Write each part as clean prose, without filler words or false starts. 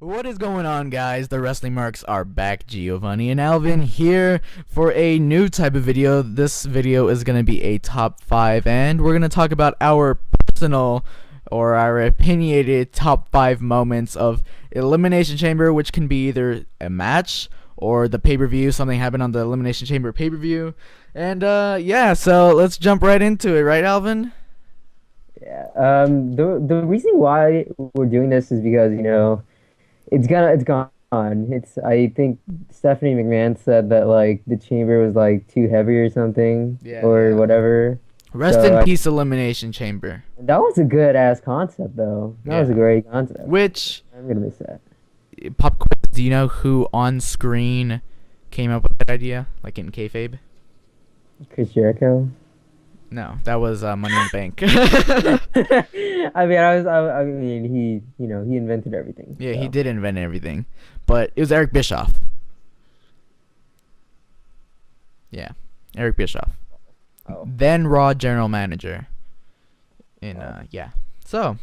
What is going on, guys? The Wrestling Marks are back. Giovanni and Alvin here for a new type of video. This video is going to be a top 5, and we're going to talk about our personal or our opinionated top 5 moments of Elimination Chamber, which can be either a match or the pay-per-view. Something happened on the Elimination Chamber pay-per-view. And yeah, so let's jump right into it, right, Alvin? Yeah. The reason why we're doing this is because, it's gone. I think Stephanie McMahon said that like the chamber was like too heavy or something or whatever. Rest in peace, Elimination Chamber. That was a good ass concept though. That was a great concept. Which I'm gonna miss that. Pop quiz, do you know who on screen came up with that idea? Like in kayfabe? Chris Jericho. No, that was Money in the Bank. I mean, he invented everything. Yeah, so. he did invent everything, but it was Eric Bischoff. Yeah, Eric Bischoff. Oh. Then Raw general manager. Yeah. So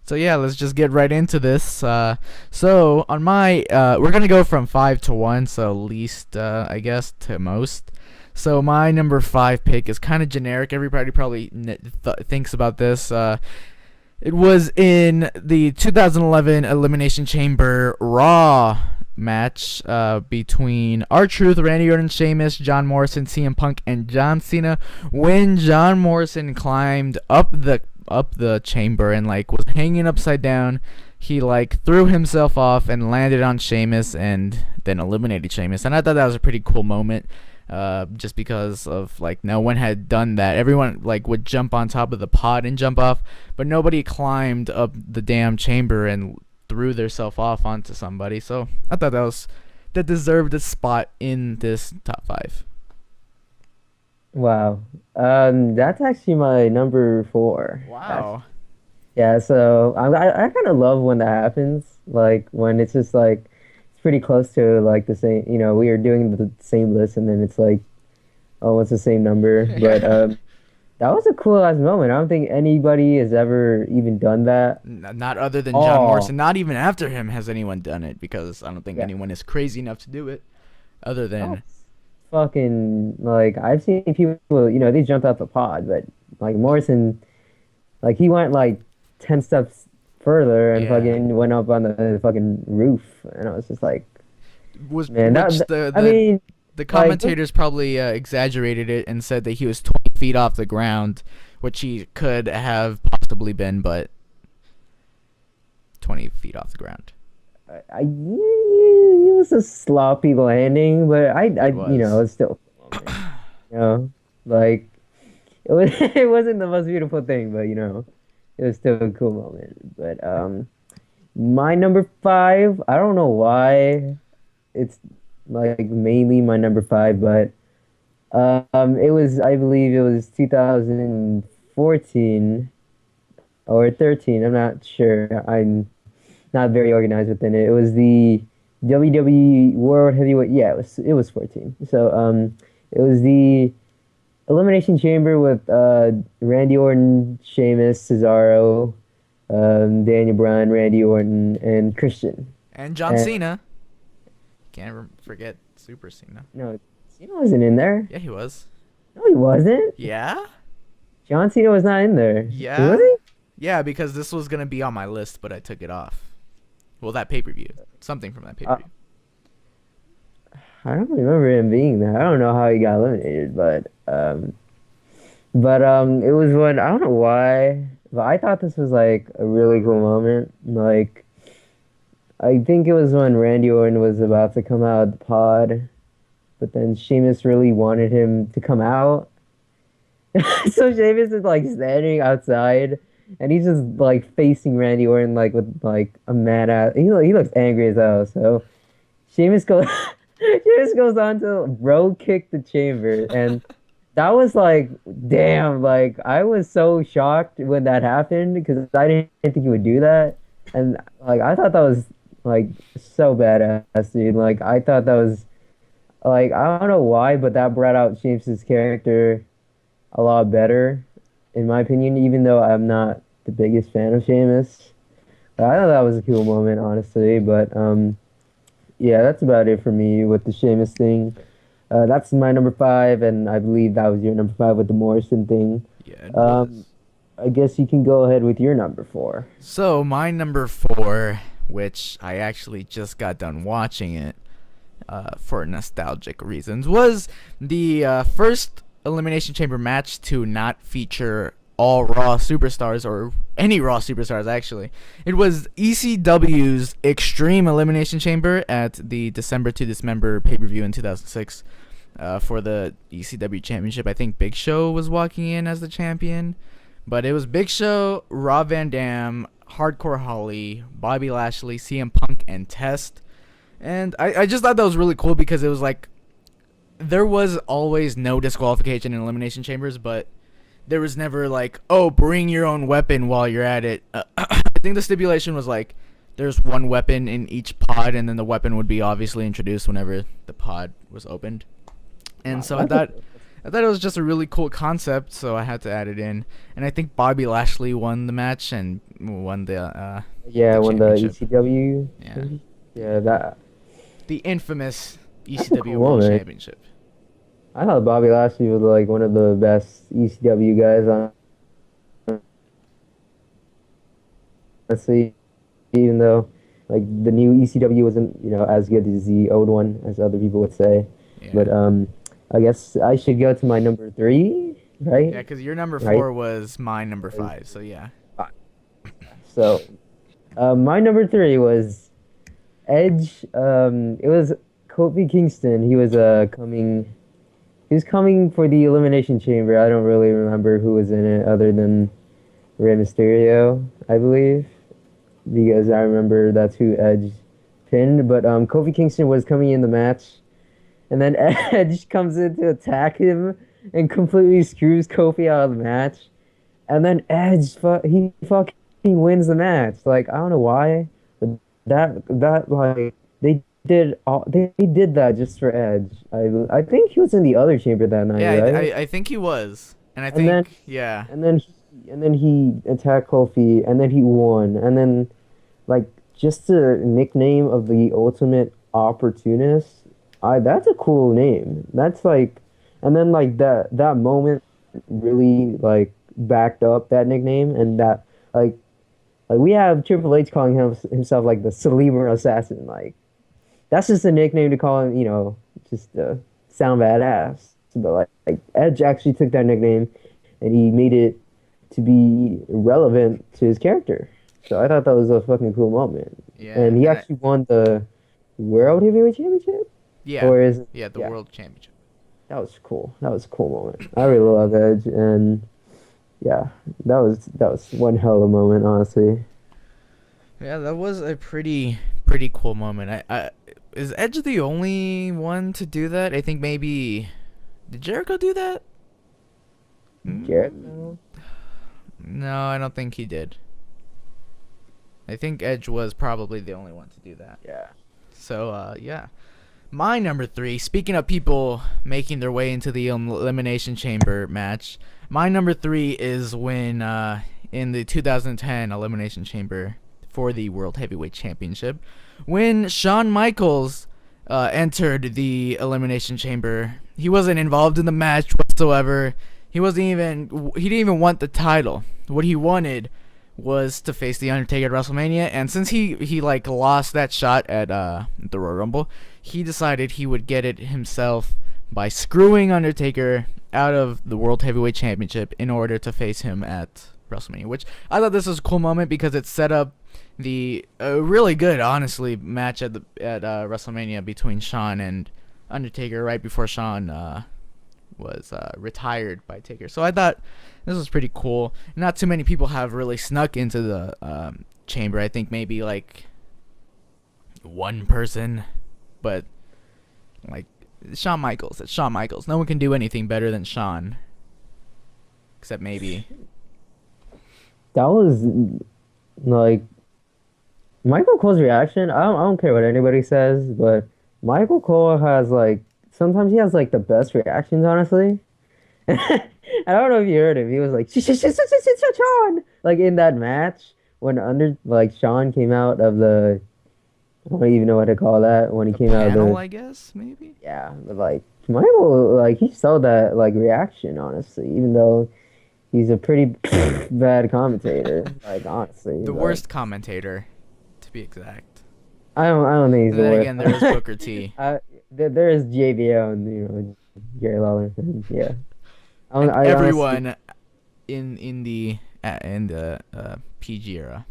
yeah, let's just get right into this. So on my we're gonna go from 5 to 1, so least I guess to most. So my number 5 pick is kind of generic. Everybody probably thinks about this. It was in the 2011 Elimination Chamber Raw match between R-Truth, Randy Orton, Sheamus, John Morrison, CM Punk, and John Cena. When John Morrison climbed up the chamber and like was hanging upside down, he like threw himself off and landed on Sheamus and then eliminated Sheamus. And I thought that was a pretty cool moment. Just because of like no one had done that. Everyone like would jump on top of the pod and jump off, but nobody climbed up the damn chamber and threw themselves off onto somebody. So I thought that deserved a spot in this top 5. Wow. That's actually my number 4. Wow. Yeah, so I kind of love when that happens, like when it's just like pretty close to like the same, we are doing the same list and then it's like almost the same number. But that was a cool ass moment. I don't think anybody has ever even done that. Not other than John Morrison. Not even after him has anyone done it, because I don't think anyone is crazy enough to do it other than fucking like I've seen people, they jumped out the pod, but like Morrison, like he went like 10 steps further and fucking went up on the fucking roof, and I was just like, the commentators probably exaggerated it and said that he was 20 feet off the ground, which he could have possibly been, but 20 feet off the ground. It was a sloppy landing, but it's still, like it wasn't the most beautiful thing, but it was still a cool moment. But my number 5, I don't know why it's like mainly my number 5, but I believe it was 2014 or 13. I'm not sure. I'm not very organized within it. It was the WWE World Heavyweight. Yeah, it was 14. So it was the Elimination Chamber with Randy Orton, Sheamus, Cesaro, Daniel Bryan, Randy Orton, and Christian. And John Cena. Can't forget Super Cena. No, Cena wasn't in there. Yeah, he was. No, he wasn't. Yeah? John Cena was not in there. Yeah? Was he? Yeah, because this was going to be on my list, but I took it off. Well, that pay-per-view. Something from that pay-per-view. I don't remember him being there. I don't know how he got eliminated, but it was when, I don't know why, but I thought this was like a really cool moment. Like, I think it was when Randy Orton was about to come out of the pod, but then Sheamus really wanted him to come out. So Sheamus is like standing outside, and he's just like facing Randy Orton like with like a mad ass. He looks angry as hell. So Sheamus goes. She just goes on to road kick the chamber, and that was like, damn, like I was so shocked when that happened because I didn't think he would do that, and like I thought that was like so badass, dude. Like I thought that was like, I don't know why, but that brought out Sheamus's character a lot better, in my opinion. Even though I'm not the biggest fan of Sheamus, I thought that was a cool moment, honestly. But yeah, that's about it for me with the Sheamus thing. That's my number five, and I believe that was your number five with the Morrison thing. Yeah, it Um, was. I guess you can go ahead with your number four. So my number four, which I actually just got done watching it for nostalgic reasons, was the first Elimination Chamber match to not feature all Raw superstars or any Raw superstars actually. It was ECW's Extreme Elimination Chamber at the December to Dismember pay-per-view in 2006 for the ECW Championship. I think Big Show was walking in as the champion. But it was Big Show, Rob Van Dam, Hardcore Holly, Bobby Lashley, CM Punk, and Test. And I just thought that was really cool because it was like there was always no disqualification in Elimination Chambers, but there was never like, oh, bring your own weapon while you're at it. I think the stipulation was like there's one weapon in each pod, and then the weapon would be obviously introduced whenever the pod was opened. And so I thought it was just a really cool concept, so I had to add it in. And I think Bobby Lashley won the match and won Yeah, the when the championship. ECW. Yeah, Yeah, that. the infamous That's a ECW cool World moment. Championship. I thought Bobby Lashley was like one of the best ECW guys, honestly. Even though like the new ECW wasn't as good as the old one, as other people would say. Yeah, But I guess I should go to my number three, right? yeah, because your number Right. 4 was my number 5. So yeah, So, my number three was Edge. It was Kofi Kingston. He was coming. He was coming for the Elimination Chamber. I don't really remember who was in it other than Rey Mysterio, I believe, because I remember that's who Edge pinned. But Kofi Kingston was coming in the match, and then Edge comes in to attack him and completely screws Kofi out of the match. And then Edge, he fucking wins the match. Like I don't know why, but that like they did that just for Edge. I think he was in the other chamber that night, yeah, right? I think he was, and I And then think yeah, and then he attacked Kofi, and then he won, and then like just the nickname of the Ultimate Opportunist. That's a cool name. That's like, and then like that moment really like backed up that nickname, and that like we have Triple H calling himself like the Cerebral Assassin. Like that's just a nickname to call him, just sound badass. But like Edge actually took that nickname and he made it to be relevant to his character. So I thought that was a fucking cool moment. yeah, And he and actually won the World Heavyweight Championship? yeah, Or is it? yeah, the Yeah, World Championship. that was cool. That was a cool moment. I really love Edge, and yeah, that was one hell of a moment, honestly. Yeah, that was a pretty cool moment. I is Edge the only one to do that? I think maybe did Jericho do that? Jericho? No, I don't think he did. I think Edge was probably the only one to do that. Yeah. So yeah. My number 3, speaking of people making their way into the Elimination Chamber match, my number 3 is when in the 2010 Elimination Chamber for the World Heavyweight Championship, when Shawn Michaels entered the Elimination Chamber. He wasn't involved in the match whatsoever. He didn't even want the title. What he wanted was to face the Undertaker at WrestleMania, and since he like lost that shot at the Royal Rumble, he decided he would get it himself by screwing Undertaker out of the World Heavyweight Championship in order to face him at WrestleMania, which I thought this was a cool moment because it set up the really good, honestly, match at WrestleMania between Shawn and Undertaker right before Shawn was retired by Taker. So I thought this was pretty cool. Not too many people have really snuck into the chamber. I think maybe like one person, but like Shawn Michaels. It's Shawn Michaels. No one can do anything better than Shawn, except maybe. That was like Michael Cole's reaction. I don't care what anybody says, but Michael Cole has like sometimes he has like the best reactions, honestly. I don't know if you heard him. He was like, Shawn, like in that match when Shawn came out of the, I don't even know what to call that, when he The came out of panel, the, I guess, maybe. yeah, but Michael, he sold that reaction, honestly, even though he's a pretty bad commentator, honestly, The but worst commentator, to be exact. I don't think he's And the then worst. again, there is Booker T. There is JBO and Jerry Lawler, and yeah, And I honestly. everyone in the PG era.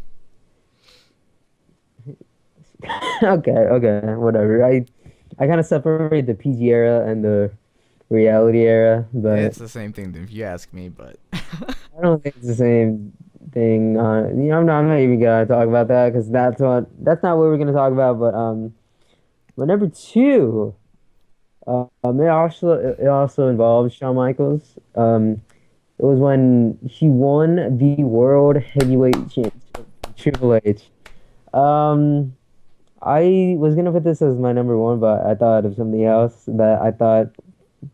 Okay, whatever. I kind of separate the PG era and the reality era, but It's the same thing if you ask me, but I don't think it's the same thing. I'm not even gonna talk about that because that's not what we're gonna talk about. But number two, it also involves Shawn Michaels. It was when he won the World Heavyweight Championship from Triple H. Um, I was gonna put this as my number one, but I thought of something else that I thought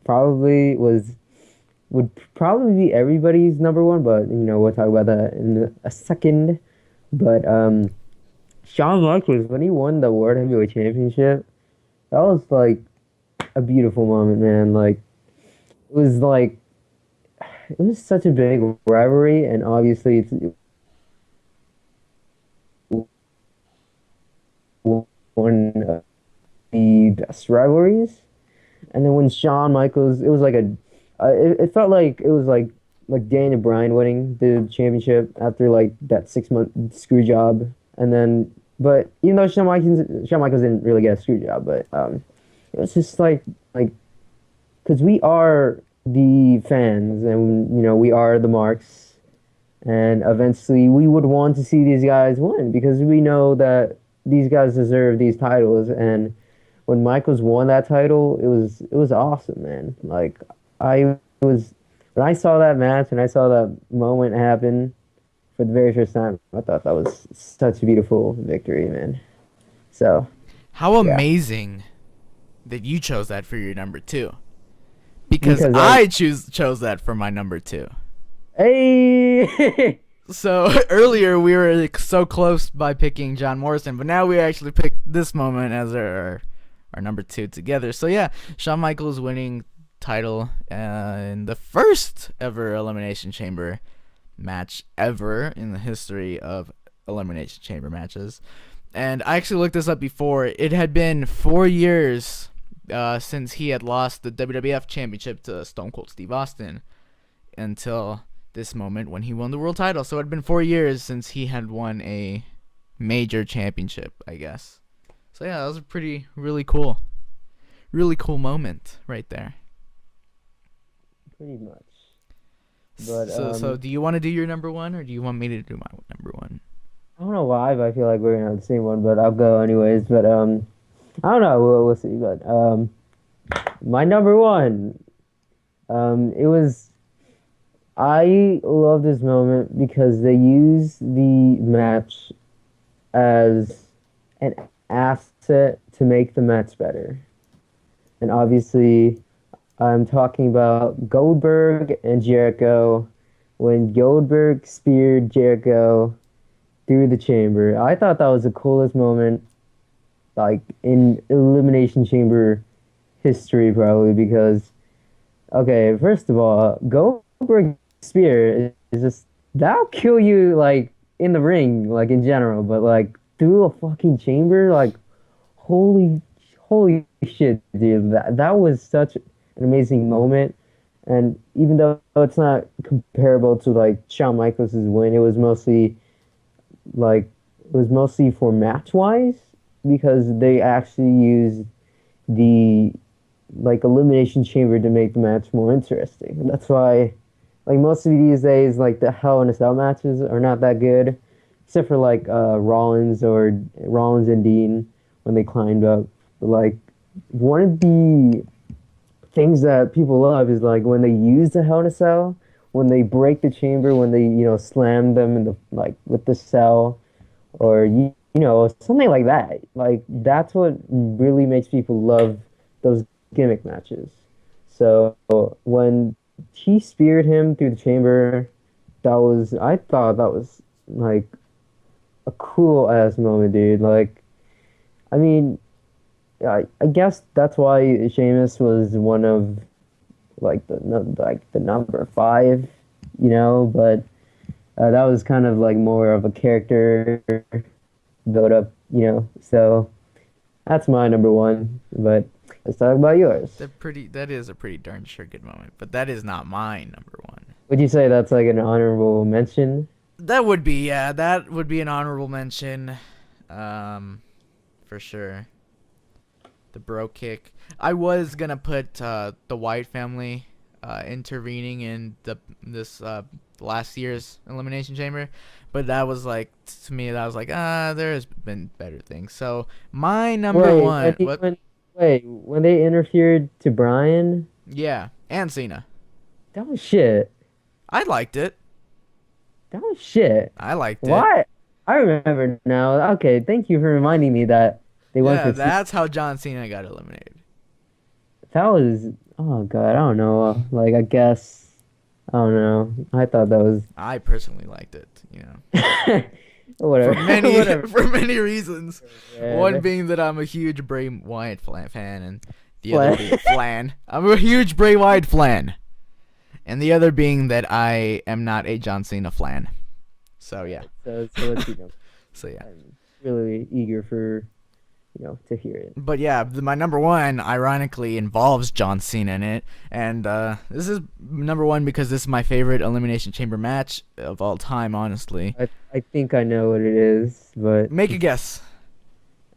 probably would probably be everybody's number one, but we'll talk about that in a second. But Shawn Michaels, when he won the World Heavyweight Championship, that was like a beautiful moment, man. It was like it was such a big rivalry, and obviously it's one of the best rivalries. And then when Shawn Michaels, it was it felt like it was like Daniel Bryan winning the championship after like that 6 month screw job, and then but even though Shawn Michaels didn't really get a screw job, but it was just like because we are the fans, and we are the marks, and eventually we would want to see these guys win because we know that these guys deserve these titles. And when Michaels won that title, it was awesome, man. I was when I saw that match and I saw that moment happen for the very first time, I thought that was such a beautiful victory, man. So how yeah, amazing that you chose that for your number two. Because because I chose that for my number two. hey, So earlier we were like, so close by picking John Morrison, but now we actually picked this moment as our number two together. So yeah, Shawn Michaels winning title in the first ever Elimination Chamber match ever in the history of Elimination Chamber matches. And I actually looked this up before. It had been 4 years since he had lost the WWF Championship to Stone Cold Steve Austin until this moment when he won the world title. So it had been 4 years since he had won a major championship, I guess. So yeah, that was a really cool moment right there. pretty much. But So do you want to do your number one, or do you want me to do my number one? I don't know why, but I feel like we're gonna have the same one. But I'll go anyways. But I don't know. We'll see. But my number one. It was. I love this moment because they use the match as an asset to make the match better. And obviously, I'm talking about Goldberg and Jericho when Goldberg speared Jericho through the chamber. I thought that was the coolest moment, like in Elimination Chamber history, probably because, okay, first of all, Goldberg spear is just that'll kill you like in the ring, like in general, but like through a fucking chamber, like holy holy shit, dude. That was such an amazing moment. And even though it's not comparable to like Shawn Michaels' win, it was mostly for match wise because they actually used the elimination chamber to make the match more interesting. That's why most of these days the Hell in a Cell matches are not that good, except for Rollins and Dean when they climbed up. Like one of the things that people love is when they use the Hell in a Cell, when they break the chamber, when they slam them in the with the cell, or something like that. Like that's what really makes people love those gimmick matches. So when he speared him through the chamber, I thought that was like a cool ass moment, dude. Like, I mean, I guess that's why Sheamus was one of like the number five, you know. But that was kind of like more of a character build up, you know. So that's my number one. But let's talk about yours. That is a pretty darn sure good moment, but that is not my number one. Would you say that's like an honorable mention? That would be, yeah, that would be an honorable mention, for sure. The bro kick. I was gonna put the Wyatt family intervening in this last year's Elimination Chamber, but that was like, to me, that was like, there's been better things. So my number one, when they interfered to Bryan, yeah, and Cena. that was shit. I liked it. That was shit. I liked it. What? I remember now. Okay, thank you for reminding me that they went Yeah, to. that's how John Cena got eliminated. That was. Oh god, I don't know. Like I guess. I don't know. I thought that was. I personally liked it, you know. Whatever. For many Whatever. for many reasons. Yeah, One being that I'm a huge Bray Wyatt fan, and the other being flan. I'm a huge Bray Wyatt flan, and the other being that I am not a John Cena flan. So yeah. So let's keep going. So yeah. I'm really eager for, to hear it. But yeah, my number one ironically involves John Cena in it, and this is number one because this is my favorite Elimination Chamber match of all time, honestly. I think I know what it is, but Make a guess.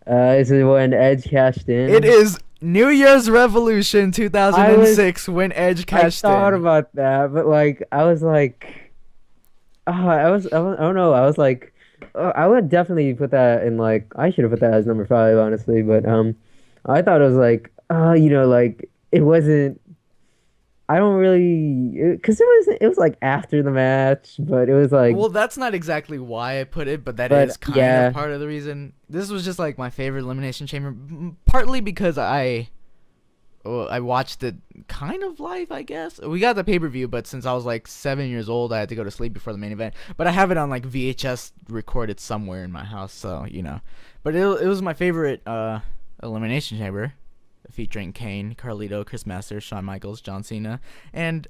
is it when Edge cashed in? It is New Year's Revolution 2006 when Edge cashed in. I thought about that, but like I was like, I don't know. I was like, I would definitely put that in like I should have put that as number 5, honestly. But I thought it was like, like it wasn't. I don't really, because it was like after the match, but it was like. Well, that's not exactly why I put it, but that is kind of part of the reason. This was just like my favorite Elimination Chamber, partly because I watched it kind of live, I guess. We got the pay-per-view, but since I was like 7 years old, I had to go to sleep before the main event. But I have it on like VHS recorded somewhere in my house, so But it was my favorite Elimination Chamber, featuring Kane, Carlito, Chris Masters, Shawn Michaels, John Cena, and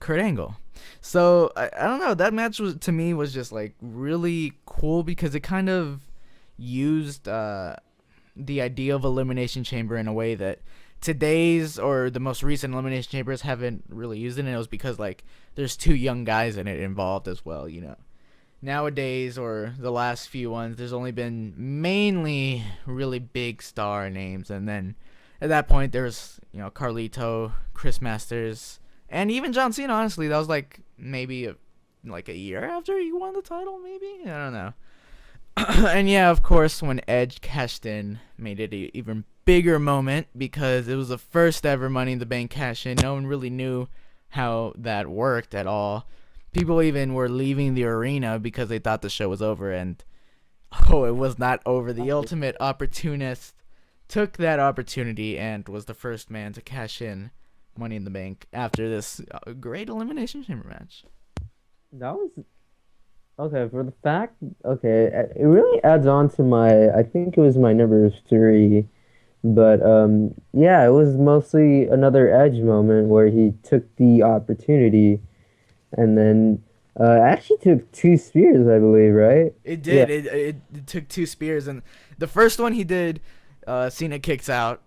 Kurt Angle. So I don't know. That match to me was just like really cool because it kind of used the idea of Elimination Chamber in a way that today's or the most recent Elimination Chambers haven't really used it, and it was because like there's 2 young guys in it involved as well, Nowadays, or the last few ones, there's only been mainly really big star names, and then at that point there's Carlito, Chris Masters, and even John Cena. Honestly, that was like maybe a year after he won the title, maybe, I don't know. And yeah, of course, when Edge cashed in, made it an even bigger moment because it was the first ever Money in the Bank cash in. No one really knew how that worked at all. People even were leaving the arena because they thought the show was over, and it was not over. The ultimate opportunist took that opportunity and was the first man to cash in Money in the Bank after this great Elimination Chamber match. That was okay for the fact. Okay, it really adds on to I think it was my number 3, but yeah, it was mostly another Edge moment where he took the opportunity, and then actually took 2 spears, I believe, right? It did. Yeah. It took 2 spears, and the first one he did, Cena kicks out.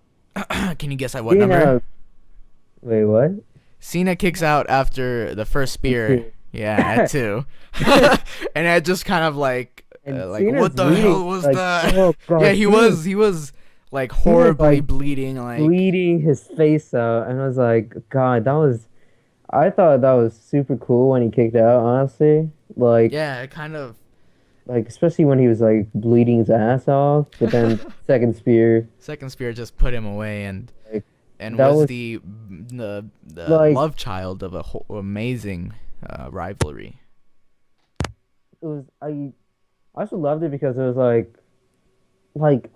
Can you guess at what number? Wait, what? Cena kicks out after the first spear. Yeah, at 2. And I just kind of like what the hell was that? Oh, God, yeah, he was like horribly bleeding, bleeding his face out, and I was like, God, I thought that was super cool when he kicked out, honestly. Like, yeah, it kind of like, especially when he was like bleeding his ass off, but then second spear just put him away, and that was the like, love child of a amazing rivalry. It was I also loved it because it was like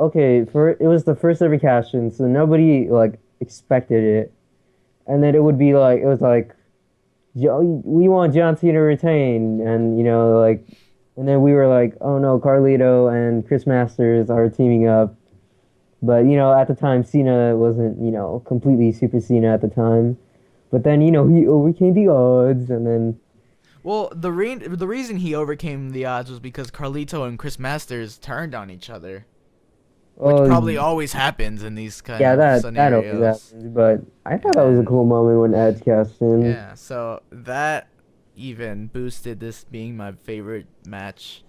okay, it was the first ever cash in, so nobody like expected it, and then it was like we want John Cena to retain, and like And then we were like, oh no, Carlito and Chris Masters are teaming up. But, at the time, Cena wasn't, completely Super Cena at the time. But then, he overcame the odds, and then, Well, the reason he overcame the odds was because Carlito and Chris Masters turned on each other, which probably oh, always happens in these kind yeah, of that always scenarios. happens. But I thought that was a And cool moment when Edge cast in. yeah, so that even boosted this being my favorite match,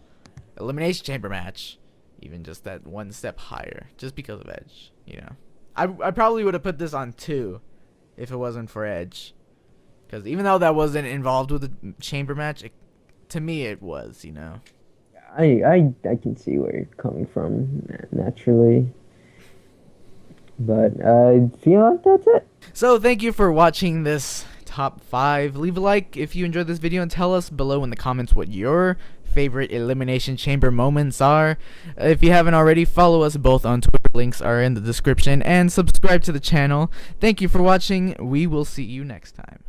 Elimination Chamber match, even just that one step higher, just because of Edge. I probably would have put this on 2 if it wasn't for Edge, because even though that wasn't involved with the chamber match, to me it was. I can see where you're coming from naturally. But I feel like that's it. So thank you for watching this top 5. Leave a like if you enjoyed this video and tell us below in the comments what your favorite Elimination Chamber moments are. If you haven't already, follow us both on Twitter. Links are in the description, and subscribe to the channel. Thank you for watching. We will see you next time.